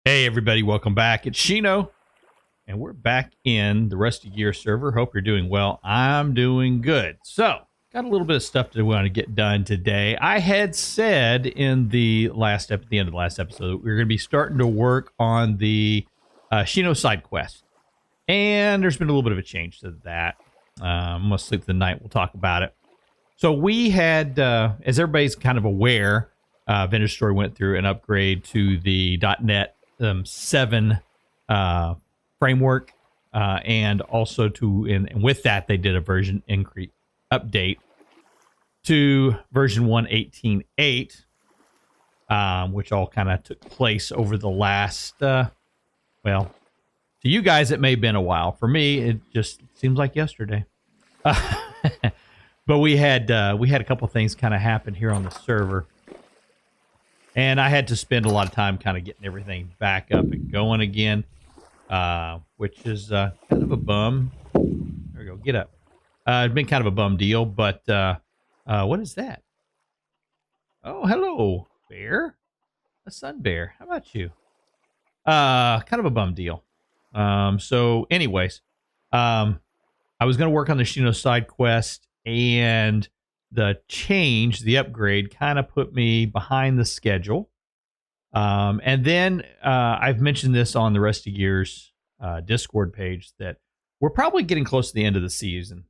Hey everybody, welcome back. It's Shino, and we're back in the Rusty Gears server. Hope you're doing well. I'm doing good. So, got a little bit of stuff to want to get done today. I had said in the end of the last episode, we were going to be starting to work on the Shino side quest, and there's been a little bit of a change to that. I'm gonna sleep the night. We'll talk about it. So we had, as everybody's kind of aware, Vendor Story went through an upgrade to the .NET 7 framework, and also and with that they did a version increase update to version 1.18.8, which all kind of took place over the last well, to you guys it may have been a while. For me it just seems like yesterday. But we had a couple things kind of happen here on the server. And I had to spend a lot of time kind of getting everything back up and going again, which is kind of a bum. There we go. Get up. It's been kind of a bum deal, but what is that? Oh, hello, bear. A sun bear. How about you? Kind of a bum deal. So anyways, I was going to work on the Shino side quest, and the upgrade kind of put me behind the schedule. And then I've mentioned this on the Rusty Gears Discord page that we're probably getting close to the end of the season.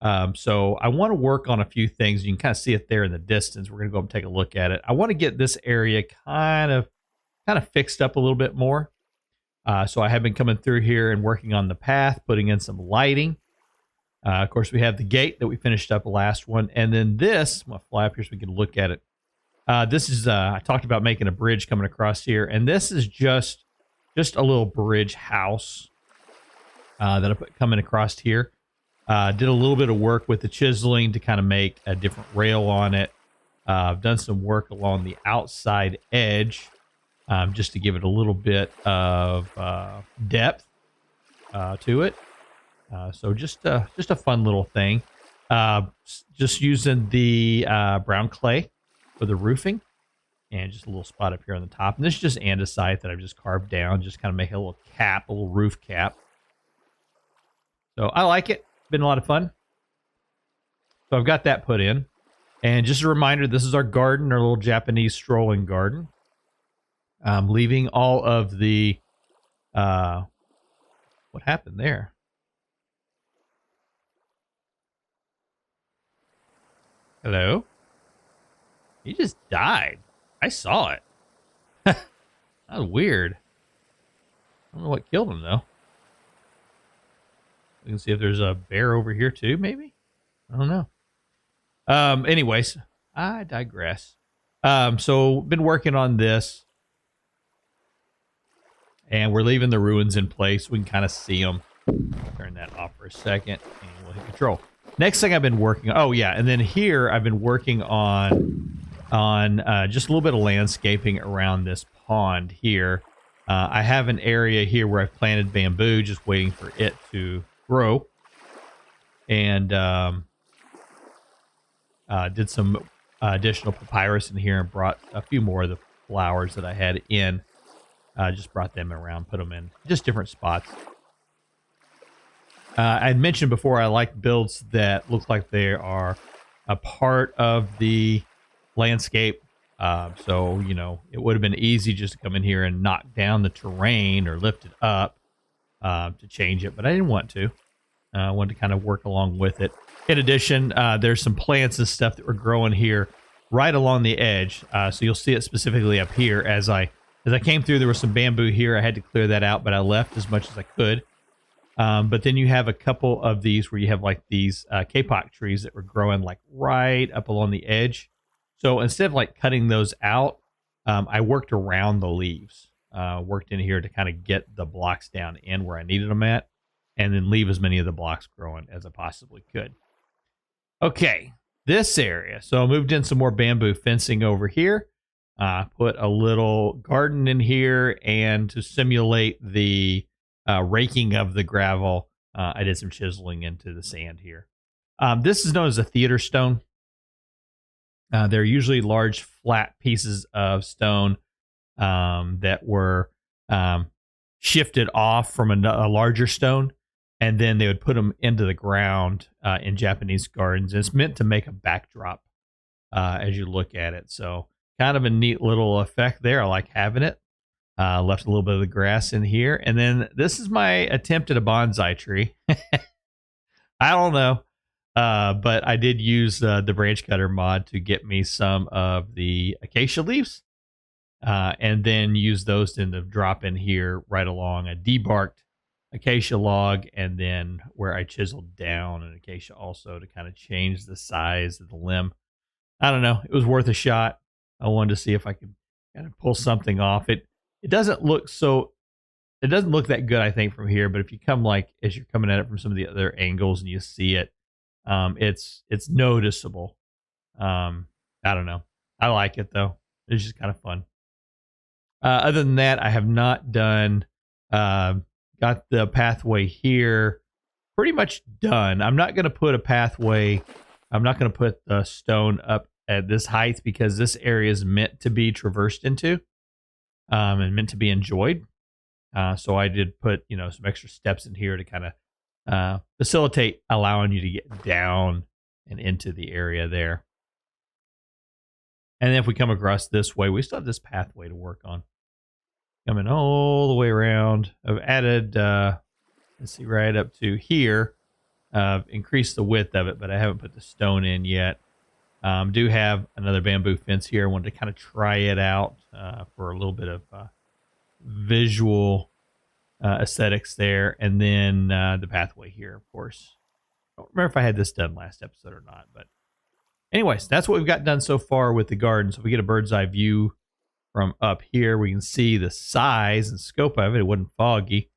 So I want to work on a few things. You can kind of see it there in the distance. We're going to go up and take a look at it. I want to get this area kind of fixed up a little bit more. So I have been coming through here and working on the path, putting in some lighting. Of course, we have the gate that we finished up the last one. And then this, I'm going to fly up here so we can look at it. This is, I talked about making a bridge coming across here. And this is just a little bridge house that I put coming across here. Did a little bit of work with the chiseling to kind of make a different rail on it. I've done some work along the outside edge just to give it a little bit of depth to it. So just a fun little thing. Just using the brown clay for the roofing, and just a little spot up here on the top. And this is just andesite that I've just carved down, just kind of make a little cap, a little roof cap. So I like it. Been a lot of fun. So I've got that put in. And just a reminder, this is our garden, our little Japanese strolling garden. I'm leaving all of the what happened there? Hello? He just died. I saw it. That was weird. I don't know what killed him, though. We can see if there's a bear over here, too, maybe? I don't know. Anyways, I digress. So, been working on this. And we're leaving the ruins in place. We can kind of see them. Turn that off for a second, and we'll hit control. Next thing I've been working on, oh yeah, and then here I've been working on just a little bit of landscaping around this pond here. I have an area here where I've planted bamboo, just waiting for it to grow. And did some additional papyrus in here and brought a few more of the flowers that I had in. Just brought them around, put them in just different spots. I had mentioned before I like builds that look like they are a part of the landscape. So, you know, it would have been easy just to come in here and knock down the terrain or lift it up to change it, but I didn't want to. I wanted to kind of work along with it. In addition, there's some plants and stuff that were growing here right along the edge. So you'll see it specifically up here. As I came through, there was some bamboo here. I had to clear that out, but I left as much as I could. But then you have a couple of these where you have like these kapok trees that were growing like right up along the edge. So instead of like cutting those out, I worked around the leaves. Worked in here to kind of get the blocks down in where I needed them at, and then leave as many of the blocks growing as I possibly could. Okay, this area. So I moved in some more bamboo fencing over here. Put a little garden in here, and to simulate the raking of the gravel, I did some chiseling into the sand here. This is known as a theater stone. They're usually large, flat pieces of stone that were shifted off from a larger stone, and then they would put them into the ground in Japanese gardens. It's meant to make a backdrop as you look at it. So kind of a neat little effect there. I like having it. Left a little bit of the grass in here. And then this is my attempt at a bonsai tree. I don't know. But I did use the branch cutter mod to get me some of the acacia leaves. And then use those to drop in here right along a debarked acacia log, and then where I chiseled down an acacia also to kind of change the size of the limb. I don't know. It was worth a shot. I wanted to see if I could kind of pull something off. It doesn't look that good, I think, from here, but if you come as you're coming at it from some of the other angles and you see it, it's noticeable. I don't know. I like it though. It's just kind of fun. Other than that, I have not done, got the pathway here pretty much done. I'm not going to put the stone up at this height because this area is meant to be traversed into, and meant to be enjoyed. So I did put, some extra steps in here to kind of facilitate allowing you to get down and into the area there. And then if we come across this way, we still have this pathway to work on. Coming all the way around. I've added, let's see, right up to here. Increased the width of it, but I haven't put the stone in yet. Do have another bamboo fence here. I wanted to kind of try it out for a little bit of visual aesthetics there. And then the pathway here, of course. I don't remember if I had this done last episode or not, but anyways, that's what we've got done so far with the garden. So if we get a bird's eye view from up here, we can see the size and scope of it. It wasn't foggy,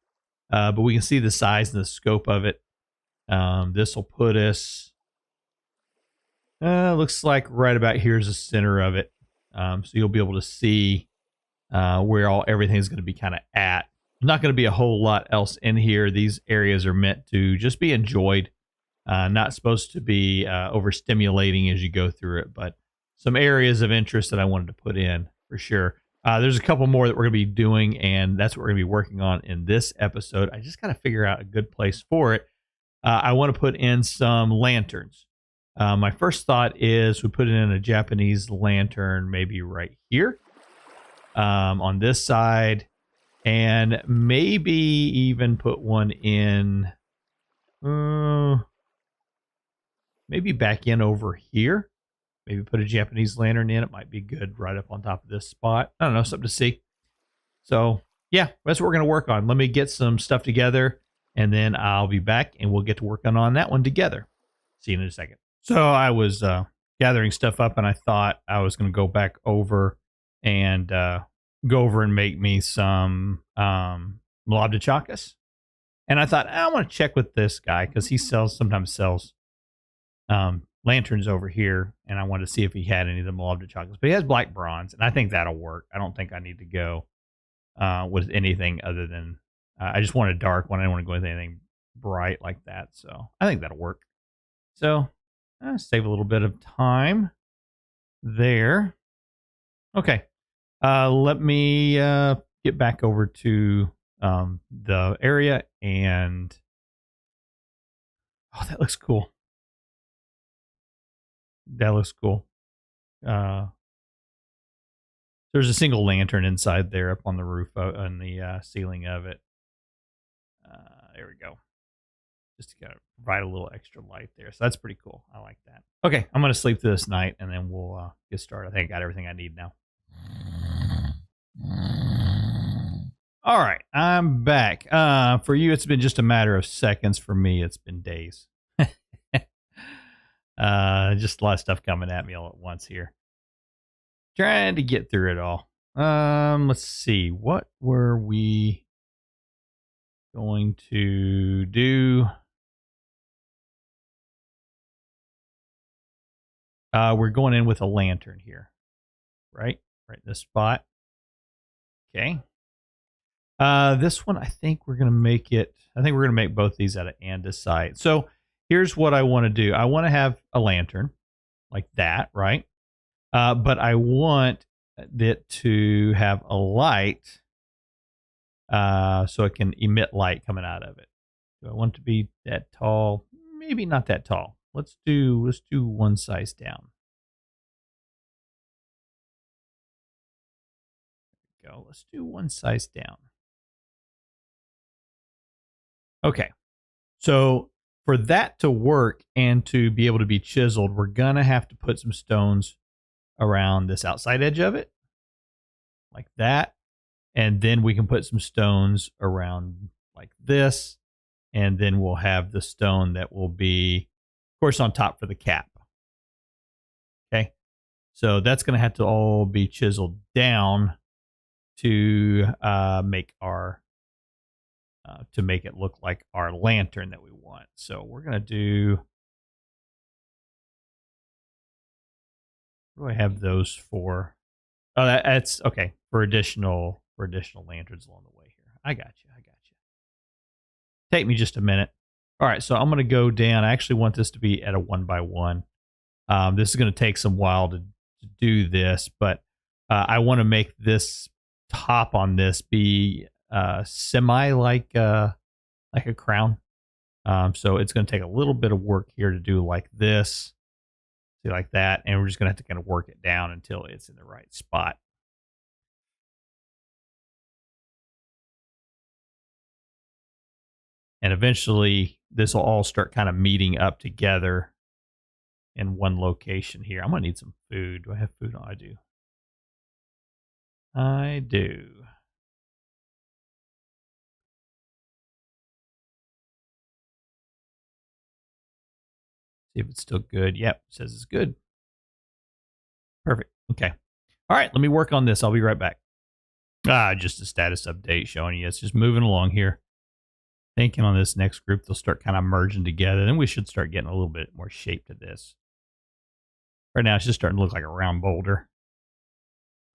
but we can see the size and the scope of it. This will put us, looks like right about here's the center of it. So you'll be able to see where everything's going to be kind of at. Not going to be a whole lot else in here. These areas are meant to just be enjoyed. Not supposed to be overstimulating as you go through it, but some areas of interest that I wanted to put in for sure. There's a couple more that we're going to be doing, and that's what we're going to be working on in this episode. I just got to figure out a good place for it. I want to put in some lanterns. My first thought is we put in a Japanese lantern maybe right here on this side, and maybe even put one in... maybe back in over here. Maybe put a Japanese lantern in. It might be good right up on top of this spot. I don't know, something to see. So, yeah, that's what we're going to work on. Let me get some stuff together, and then I'll be back, and we'll get to working on that one together. See you in a second. So I was gathering stuff up, and I thought I was going to go back over and make me some malabdachakas. And I thought, I want to check with this guy because he sometimes sells lanterns over here, and I wanted to see if he had any of the malabdachakas. But he has black bronze, and I think that'll work. I don't think I need to go with anything other than I just want a dark one. I don't want to go with anything bright like that. So I think that'll work. So save a little bit of time there. Okay, let me get back over to the area, and oh, that looks cool. That looks cool. There's a single lantern inside there up on the roof, on the ceiling of it. There we go. Just to kind of provide a little extra light there. So that's pretty cool. I like that. Okay, I'm going to sleep through this night, and then we'll get started. I think I got everything I need now. All right, I'm back. For you, it's been just a matter of seconds. For me, it's been days. Just a lot of stuff coming at me all at once here. Trying to get through it all. Let's see. What were we going to do? We're going in with a lantern here. Right in this spot. Okay. This one, I think we're going to make it. I think we're going to make both these out of andesite. So here's what I want to do. I want to have a lantern like that, right? But I want it to have a light, so it can emit light coming out of it. Do I want it to be that tall? Maybe not that tall. Let's do one size down. Go. Let's do one size down. Okay. So for that to work and to be able to be chiseled, we're gonna have to put some stones around this outside edge of it, like that. And then we can put some stones around like this. And then we'll have the stone that will be, of course, on top for the cap. Okay. So that's going to have to all be chiseled down to make it look like our lantern that we want. So we're going to do, what do I have those for? Oh, that's okay for additional lanterns along the way here. I got you. Take me just a minute. All right, so I'm going to go down. I actually want this to be at a 1x1. This is going to take some while to do this, but I want to make this top on this be semi like a crown. So it's going to take a little bit of work here to do like this, see like that, and we're just going to have to kind of work it down until it's in the right spot. And eventually, this will all start kind of meeting up together in one location here. I'm going to need some food. Do I have food? Oh, I do. I do. See if it's still good. Yep, it says it's good. Perfect. Okay. All right, let me work on this. I'll be right back. Just a status update showing you it's just moving along here. Thinking on this next group, they'll start kind of merging together. Then we should start getting a little bit more shape to this. Right now, it's just starting to look like a round boulder.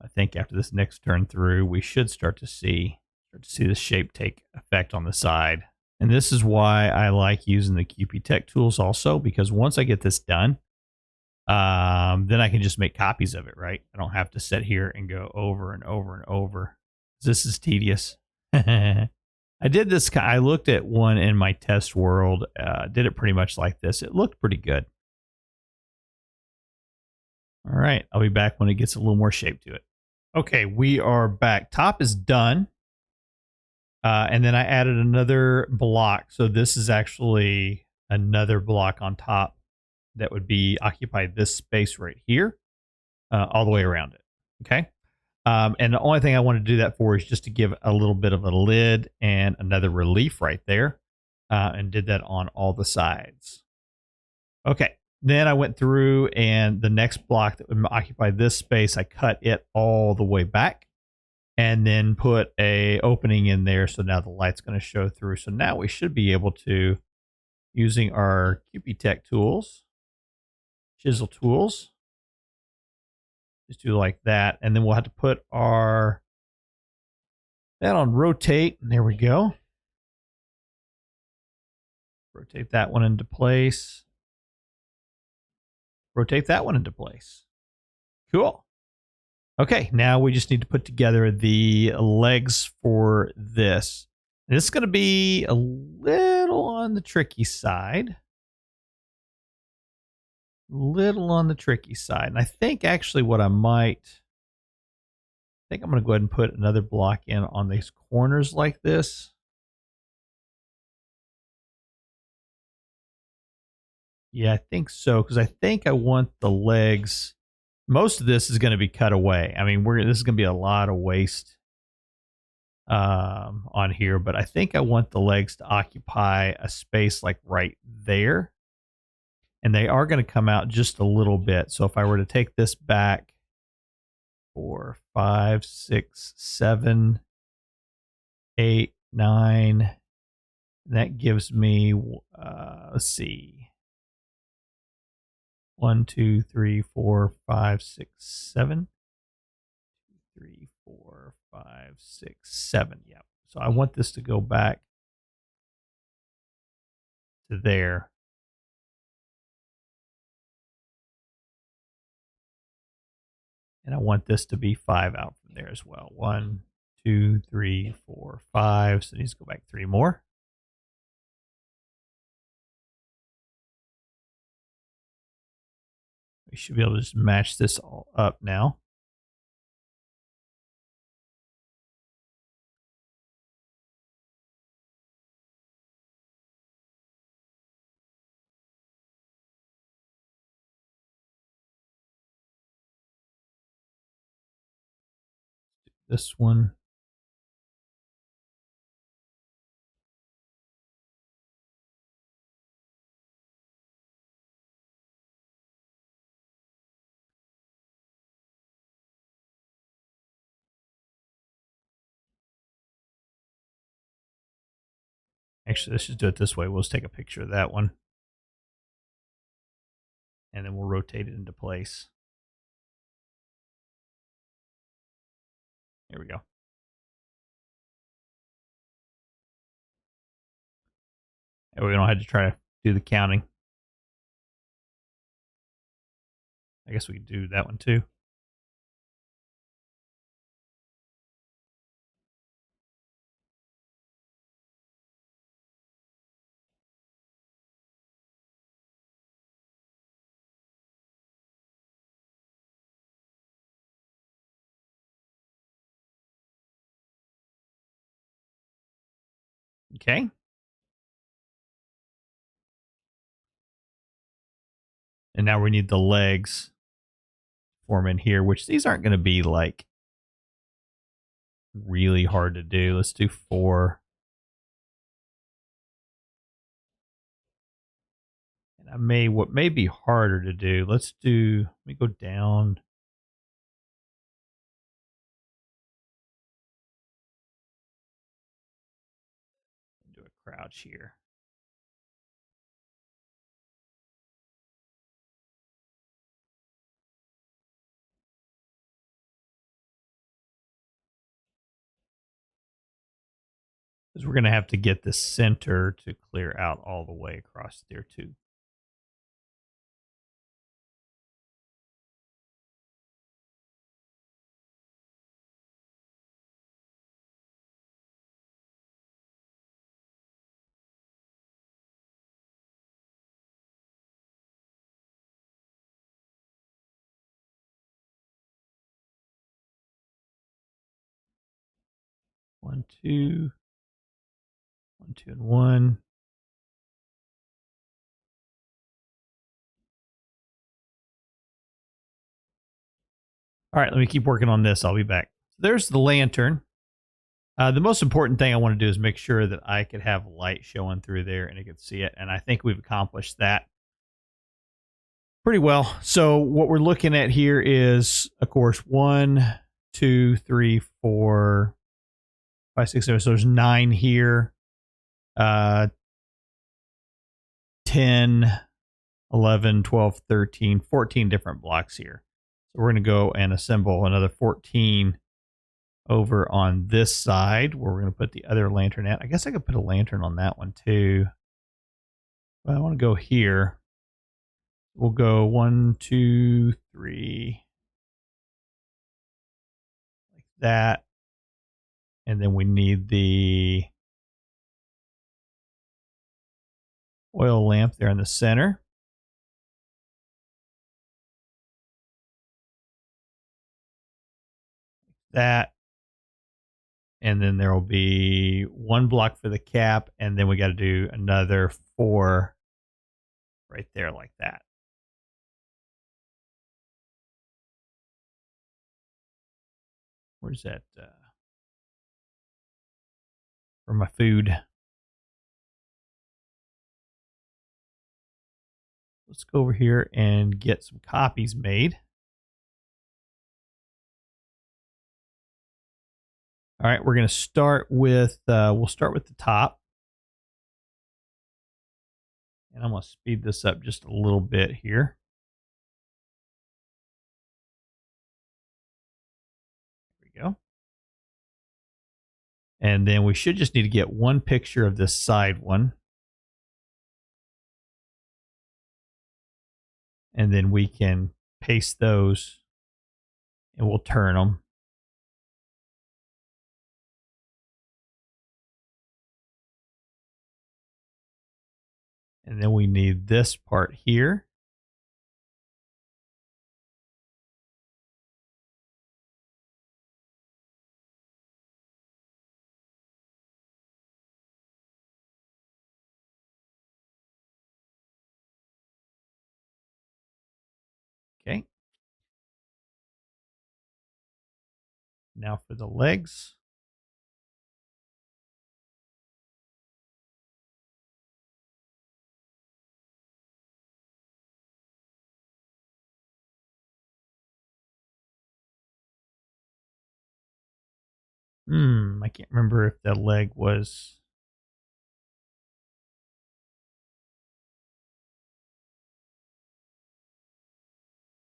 I think after this next turn through, we should start to see the shape take effect on the side. And this is why I like using the Hakobi-te tools also, because once I get this done, then I can just make copies of it, right? I don't have to sit here and go over and over and over. This is tedious. I did this. I looked at one in my test world, did it pretty much like this. It looked pretty good. All right. I'll be back when it gets a little more shape to it. Okay. We are back. Top is done. And then I added another block. So this is actually another block on top that would be occupy this space right here, all the way around it. Okay. And the only thing I want to do that for is just to give a little bit of a lid and another relief right there. And did that on all the sides. Okay. Then I went through and the next block that would occupy this space, I cut it all the way back and then put a opening in there. So now the light's going to show through. So now we should be able to, using our Hakobi-te tools, chisel tools, just do like that. And then we'll have to put that on rotate. And there we go. Rotate that one into place. Rotate that one into place. Cool. Okay, now we just need to put together the legs for this. And this is going to be a little on the tricky side. And I think actually what I'm going to go ahead and put another block in on these corners like this. Yeah, I think so, because I think I want the legs. Most of this is going to be cut away. I mean, this is going to be a lot of waste on here, but I think I want the legs to occupy a space like right there. And they are going to come out just a little bit. So if I were to take this back 4, 5, 6, 7, 8, 9, that gives me, let's see. 1, 2, 3, 4, 5, 6, 7. 3, 4, 5, 6, 7. Yep. So I want this to go back to there. And I want this to be 5 out from there as well. 1, 2, 3, 4, 5. So it needs to go back 3 more. We should be able to just match this all up now. This one. Actually, let's just do it this way. We'll just take a picture of that one. And then we'll rotate it into place. There we go. And we don't have to try to do the counting. I guess we could do that one too. Okay. And now we need the legs form in here, which these aren't going to be like really hard to do. Let's do 4. And what may be harder to do, let me go down. Do a crouch here. Because we're going to have to get the center to clear out all the way across there too. One, 2. 1, 2, and 1. All right, let me keep working on this. I'll be back. There's the lantern. The most important thing I want to do is make sure that I could have light showing through there and I could see it. And I think we've accomplished that pretty well. So what we're looking at here is, of course, 1, 2, 3, 4, 5, 6, 7. So there's 9 here. 10, 11, 12, 13, 14 different blocks here. So we're going to go and assemble another 14 over on this side where we're going to put the other lantern at. I guess I could put a lantern on that one too. But I want to go here. We'll go 1, 2, 3. Like that. And then we need the oil lamp there in the center. That. And then there will be 1 block for the cap, and then we got to do another 4 right there like that. Where's that? For my food. Let's go over here and get some copies made. All right, we're going to start with, we'll start with the top. And I'm going to speed this up just a little bit here. There we go. And then we should just need to get 1 picture of this side one. And then we can paste those and we'll turn them. And then we need this part here. Okay. Now for the legs. I can't remember if the leg was.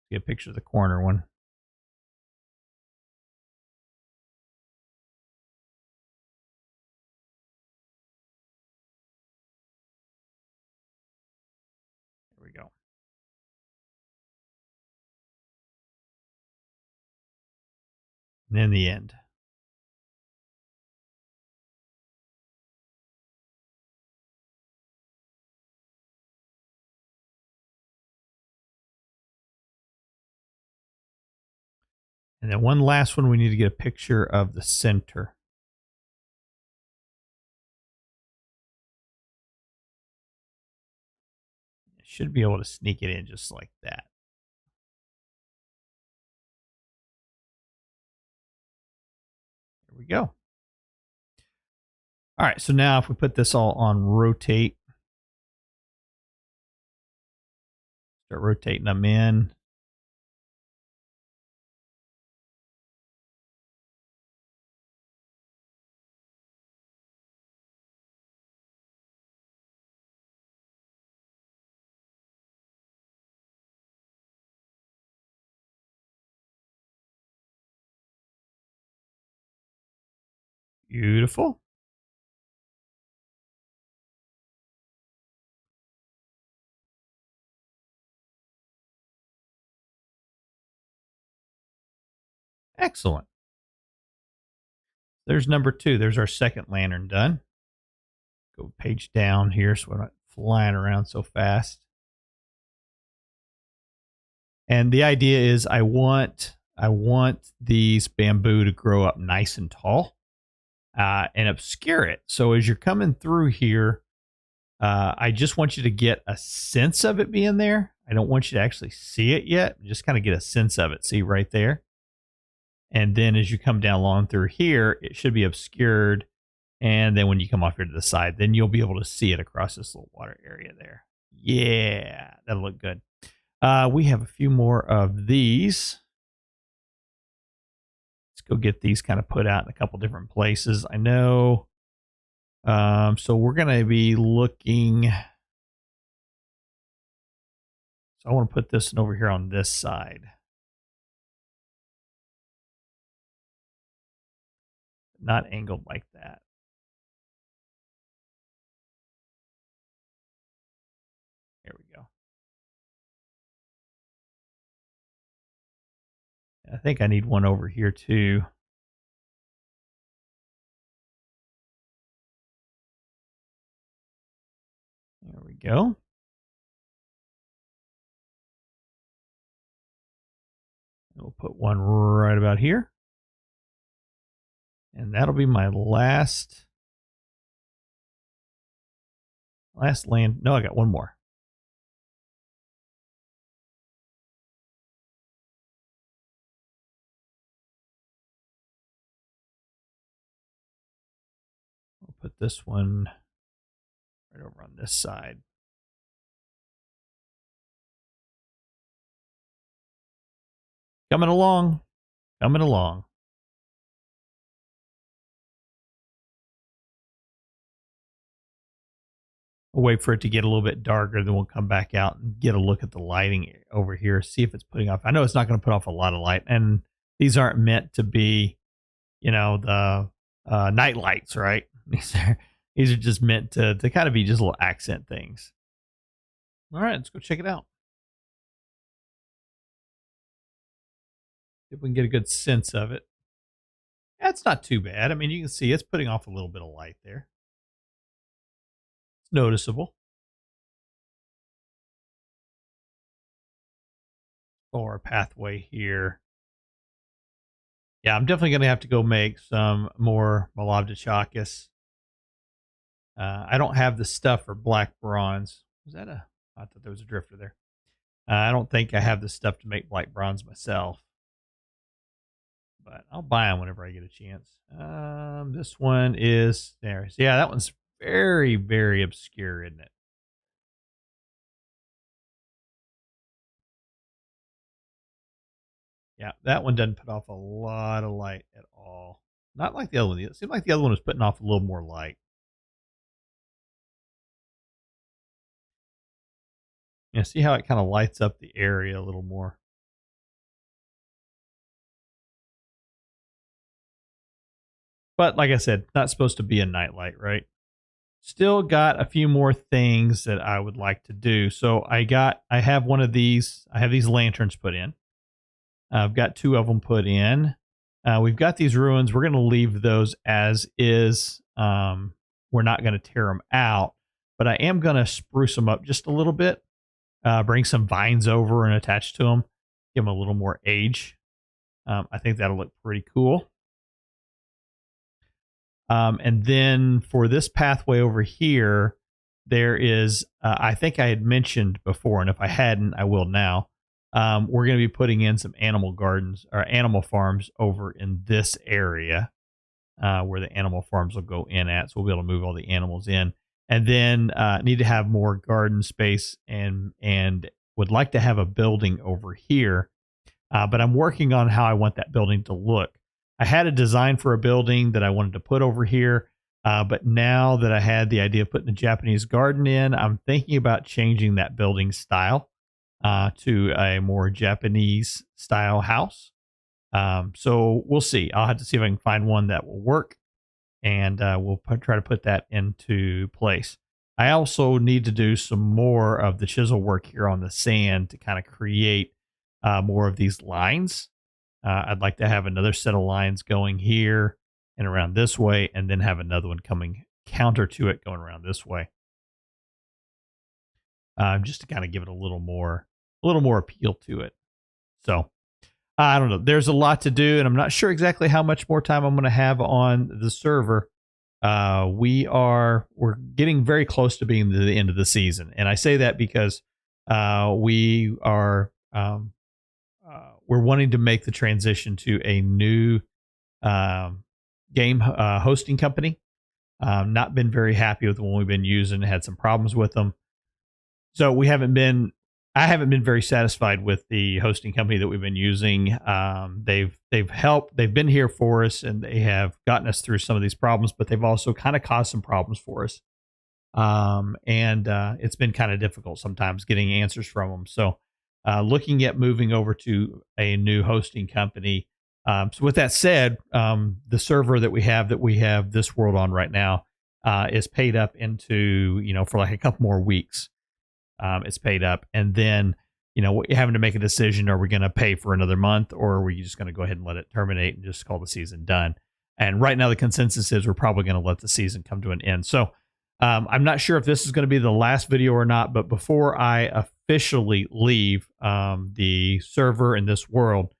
Get a picture of the corner one. There we go. And then the end. And then one last one, we need to get a picture of the center. Should be able to sneak it in just like that. There we go. All right, so now if we put this all on rotate, start rotating them in. Beautiful. Excellent. There's number 2. There's our second lantern done. Go page down here so we're not flying around so fast. And the idea is I want these bamboo to grow up nice and tall and obscure it. So as you're coming through here, I just want you to get a sense of it being there. I don't want you to actually see it yet. Just kind of get a sense of it. See right there. And then as you come down along through here, it should be obscured. And then when you come off here to the side, then you'll be able to see it across this little water area there. Yeah, that'll look good. We have a few more of these. Let's go get these kind of put out in a couple different places. I know. So we're going to be looking. So I want to put this over here on this side. Not angled like that. There we go. I think I need one over here too. There we go. We'll put one right about here. And that'll be my last land. No, I got one more. I'll put this one right over on this side. Coming along. Coming along. We'll wait for it to get a little bit darker, then we'll come back out and get a look at the lighting over here, see if it's putting off. I know it's not going to put off a lot of light, and these aren't meant to be, the night lights, right? These are just meant to kind of be just little accent things. All right, let's go check it out. if we can get a good sense of it. That's not too bad. I mean, you can see it's putting off a little bit of light there. It's noticeable. Or a pathway here. Yeah, I'm definitely going to have to go make some more Malavdachakis. I don't have the stuff for black bronze. Was that a? I thought there was a drifter there. I don't think I have the stuff to make black bronze myself, but I'll buy them whenever I get a chance. This one is there. So yeah, that one's very, very obscure, isn't it? Yeah, that one doesn't put off a lot of light at all. Not like the other one. It seemed like the other one was putting off a little more light. Yeah, see how it kind of lights up the area a little more. But like I said, not supposed to be a nightlight, right? Still got a few more things that I would like to do. So I have one of these. I have these lanterns put in. I've got two of them put in. We've got these ruins. We're going to leave those as is. We're not going to tear them out, but I am going to spruce them up just a little bit. Bring some vines over and attach to them. Give them a little more age. I think that'll look pretty cool. And then for this pathway over here, there is, I think I had mentioned before, and if I hadn't, I will now. We're going to be putting in some animal gardens or animal farms over in this area where the animal farms will go in at. So we'll be able to move all the animals in. And then need to have more garden space and would like to have a building over here. But I'm working on how I want that building to look. I had a design for a building that I wanted to put over here. But now that I had the idea of putting a Japanese garden in, I'm thinking about changing that building style to a more Japanese style house. So we'll see. I'll have to see if I can find one that will work, and we'll try to put that into place. I also need to do some more of the chisel work here on the sand to kind of create more of these lines. I'd like to have another set of lines going here and around this way, and then have another one coming counter to it going around this way. Just to kind of give it a little more appeal to it. So I don't know. There's a lot to do, and I'm not sure exactly how much more time I'm going to have on the server. We're getting very close to being the end of the season, and I say that because we're wanting to make the transition to a new game hosting company. Not been very happy with the one we've been using. Had some problems with them, so I haven't been very satisfied with the hosting company that we've been using. They've helped. They've been here for us, and they have gotten us through some of these problems. But they've also kind of caused some problems for us. It's been kind of difficult sometimes getting answers from them. So, looking at moving over to a new hosting company. So with that said, the server that we have this world on right now, is paid up into, for like a couple more weeks. It's paid up, and then, we're having to make a decision. Are we going to pay for another month, or are we just going to go ahead and let it terminate and just call the season done? And right now the consensus is we're probably going to let the season come to an end. So, I'm not sure if this is going to be the last video or not, but before I officially leave the server in this world,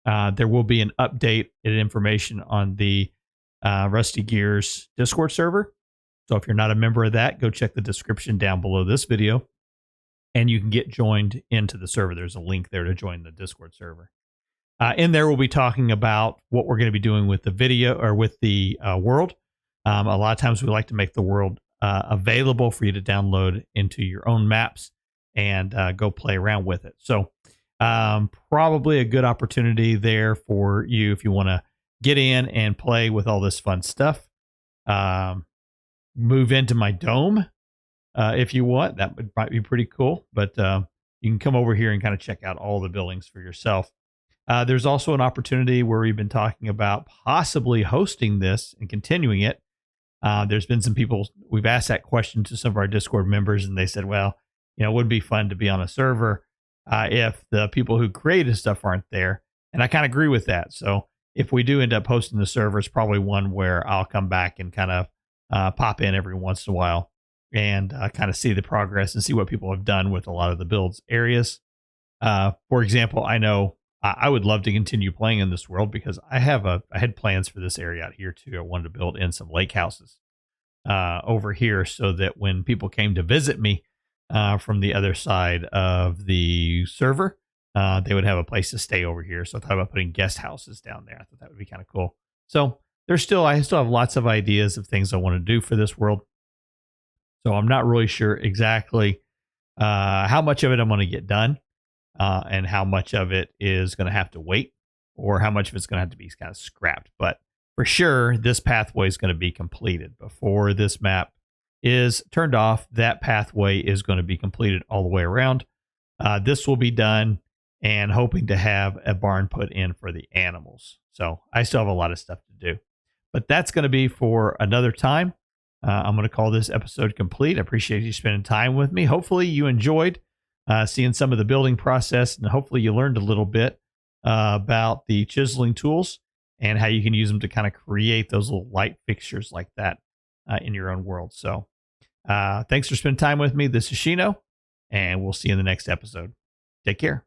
there will be an update and information on the Rusty Gears Discord server. So if you're not a member of that, go check the description down below this video, and you can get joined into the server. There's a link there to join the Discord server. In there, we'll be talking about what we're going to be doing with the video or with the world. A lot of times we like to make the world available for you to download into your own maps and go play around with it. So probably a good opportunity there for you if you want to get in and play with all this fun stuff. Move into my dome if you want. That might be pretty cool, but you can come over here and kind of check out all the buildings for yourself. There's also an opportunity where we've been talking about possibly hosting this and continuing it. There's been some people, we've asked that question to some of our Discord members, and they said, well, it would be fun to be on a server if the people who created stuff aren't there. And I kind of agree with that. So if we do end up hosting the server, it's probably one where I'll come back and kind of pop in every once in a while and kind of see the progress and see what people have done with a lot of the builds areas. For example, I know I would love to continue playing in this world because I had plans for this area out here too. I wanted to build in some lake houses over here so that when people came to visit me from the other side of the server, they would have a place to stay over here. So I thought about putting guest houses down there. I thought that would be kind of cool. So I still have lots of ideas of things I want to do for this world. So I'm not really sure exactly how much of it I'm going to get done and how much of it is going to have to wait or how much of it's going to have to be kind of scrapped. But for sure, this pathway is going to be completed before this map is turned off. That pathway is going to be completed all the way around. This will be done and hoping to have a barn put in for the animals. So I still have a lot of stuff to do, but that's going to be for another time. I'm going to call this episode complete. I appreciate you spending time with me. Hopefully you enjoyed seeing some of the building process, and hopefully you learned a little bit about the chiseling tools and how you can use them to kind of create those little light fixtures like that in your own world. So thanks for spending time with me. This is Shino, and we'll see you in the next episode. Take care.